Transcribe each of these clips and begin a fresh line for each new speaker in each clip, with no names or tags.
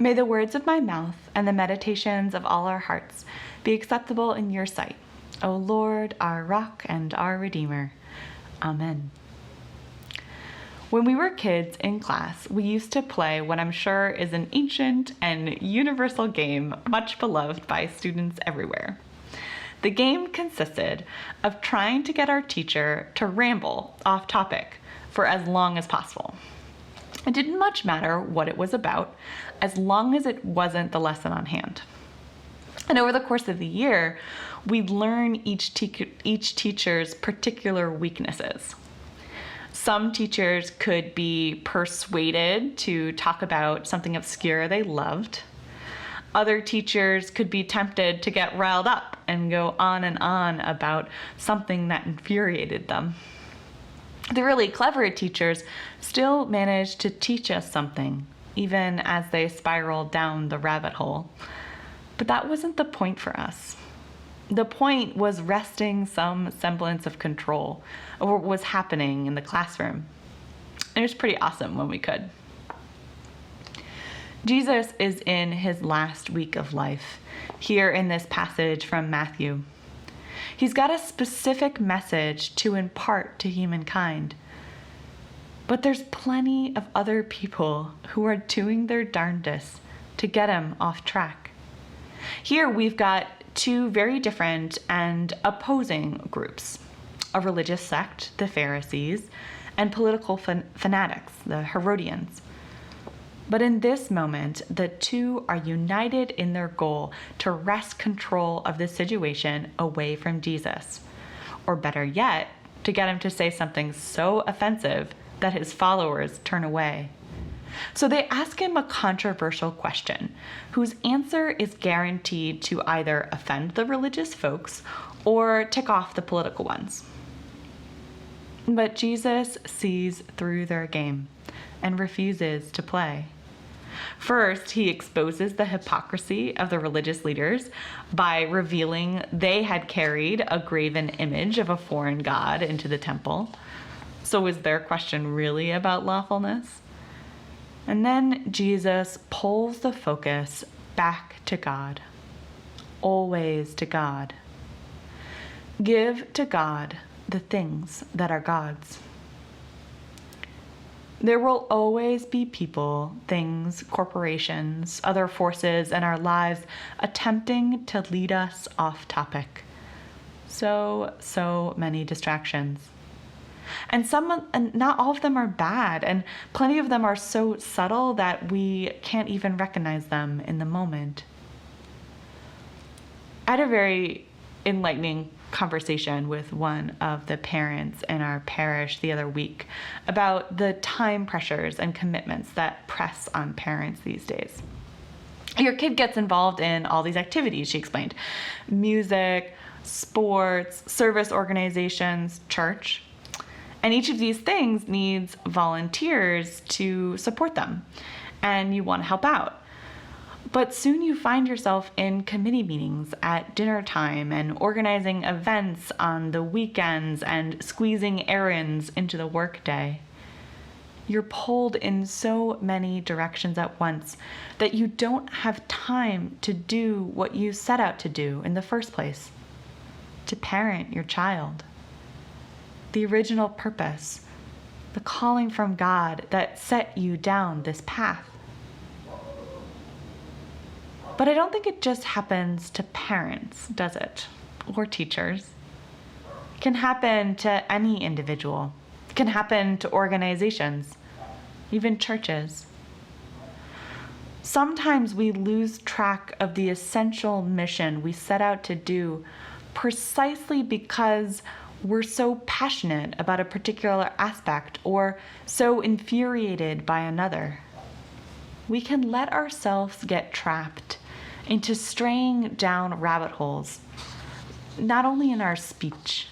May the words of my mouth and the meditations of all our hearts be acceptable in your sight, O Lord, our rock and our Redeemer. Amen. When we were kids in class, we used to play what I'm sure is an ancient and universal game much beloved by students everywhere. The game consisted of trying to get our teacher to ramble off topic for as long as possible. It didn't much matter what it was about, as long as it wasn't the lesson on hand. And over the course of the year, we'd learn each teacher's particular weaknesses. Some teachers could be persuaded to talk about something obscure they loved. Other teachers could be tempted to get riled up and go on and on about something that infuriated them. The really clever teachers still managed to teach us something, even as they spiraled down the rabbit hole. But that wasn't the point for us. The point was wresting some semblance of control over what was happening in the classroom. It was pretty awesome when we could. Jesus is in his last week of life, here in this passage from Matthew. He's got a specific message to impart to humankind. But there's plenty of other people who are doing their darndest to get him off track. Here we've got two very different and opposing groups: a religious sect, the Pharisees, and political fanatics, the Herodians. But in this moment, the two are united in their goal to wrest control of the situation away from Jesus. Or better yet, to get him to say something so offensive that his followers turn away. So they ask him a controversial question, whose answer is guaranteed to either offend the religious folks or tick off the political ones. But Jesus sees through their game and refuses to play. First, he exposes the hypocrisy of the religious leaders by revealing they had carried a graven image of a foreign god into the temple. So was their question really about lawfulness? And then Jesus pulls the focus back to God, always to God. Give to God the things that are God's. There will always be people, things, corporations, other forces in our lives attempting to lead us off topic. So many distractions. And not all of them are bad, and plenty of them are so subtle that we can't even recognize them in the moment. I had a very enlightening conversation with one of the parents in our parish the other week about the time pressures and commitments that press on parents these days. Your kid gets involved in all these activities, she explained: music, sports, service organizations, church. And each of these things needs volunteers to support them, and you want to help out. But soon you find yourself in committee meetings at dinner time and organizing events on the weekends and squeezing errands into the workday. You're pulled in so many directions at once that you don't have time to do what you set out to do in the first place: to parent your child. The original purpose, the calling from God that set you down this path. But I don't think it just happens to parents, does it? Or teachers. It can happen to any individual. It can happen to organizations, even churches. Sometimes we lose track of the essential mission we set out to do precisely because we're so passionate about a particular aspect or so infuriated by another. We can let ourselves get trapped into straying down rabbit holes, not only in our speech,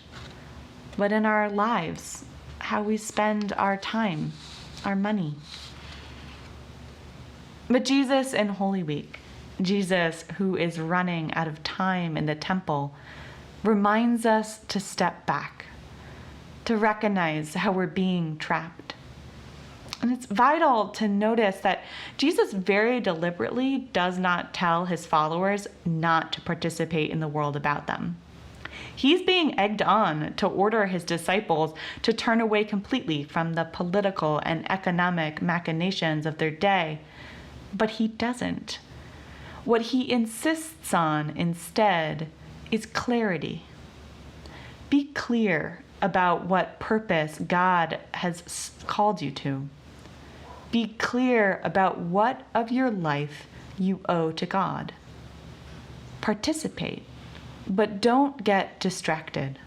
but in our lives, how we spend our time, our money. But Jesus in Holy Week, Jesus who is running out of time in the temple, reminds us to step back, to recognize how we're being trapped. And it's vital to notice that Jesus very deliberately does not tell his followers not to participate in the world about them. He's being egged on to order his disciples to turn away completely from the political and economic machinations of their day, but he doesn't. What he insists on instead is clarity. Be clear about what purpose God has called you to. Be clear about what of your life you owe to God. Participate, but don't get distracted.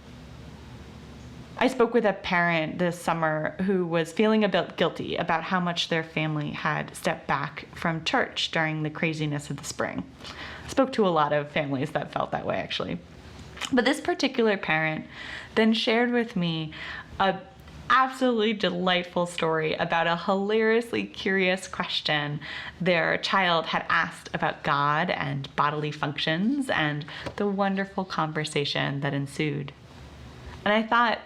I spoke with a parent this summer who was feeling a bit guilty about how much their family had stepped back from church during the craziness of the spring. I spoke to a lot of families that felt that way, actually. But this particular parent then shared with me a absolutely delightful story about a hilariously curious question their child had asked about God and bodily functions and the wonderful conversation that ensued. And I thought,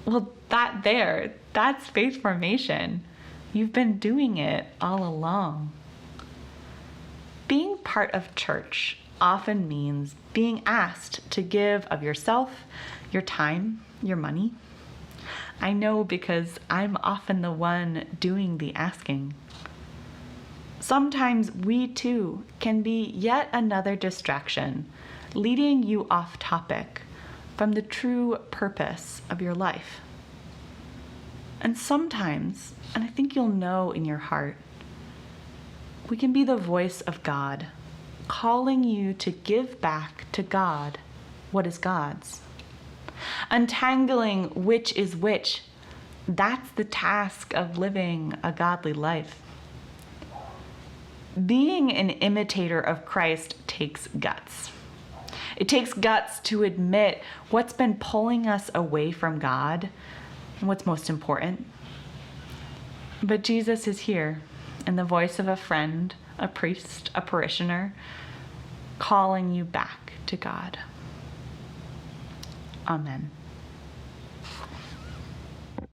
well, that's faith formation. You've been doing it all along. Being part of church often means being asked to give of yourself, your time, your money. I know because I'm often the one doing the asking. Sometimes we too can be yet another distraction, leading you off topic from the true purpose of your life. And sometimes, and I think you'll know in your heart, we can be the voice of God, calling you to give back to God what is God's. Untangling which is which, that's the task of living a godly life. Being an imitator of Christ takes guts. It takes guts to admit what's been pulling us away from God and what's most important. But Jesus is here in the voice of a friend, a priest, a parishioner, calling you back to God. Amen.